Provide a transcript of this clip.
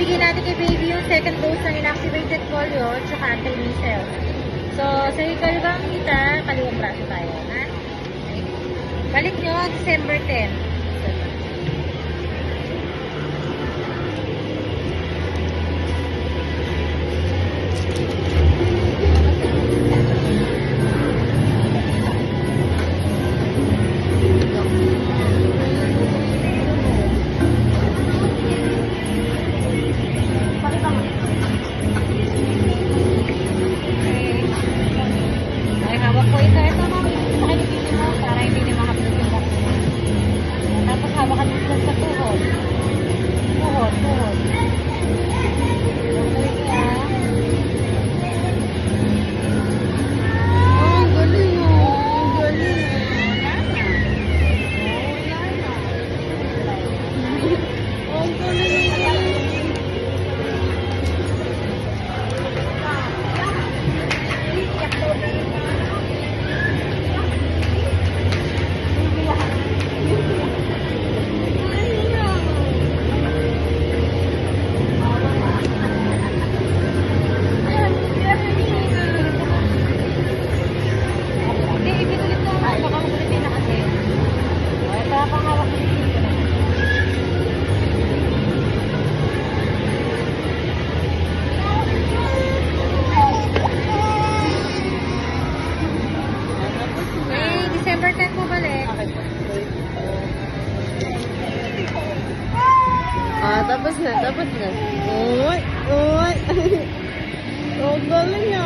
ibibigay natin kay baby yung second dose ng inactivated polio tsaka anti-measles. So, sa ikalawang kita, kaliwang braso tayo, ha? Okay. Balik nyo, December 10. Okay, hawak ko ito. Ito, ma'am. Pakilipin mo para hindi na makapulot yung vaccine. Tapos hawakan mo sila sa tuhod. Tuhod, tuhod. Okay, ah. Oh, ang galing oh. Ang galing. Oh, ang galing. Hindi, ibinulit mo. Baka magulitin na kasi. Okay, para panghawak mo dito. Okay, December 10 mo balik. Ah, tapos na, tapos na. Uy, uy. Oh, galing ah.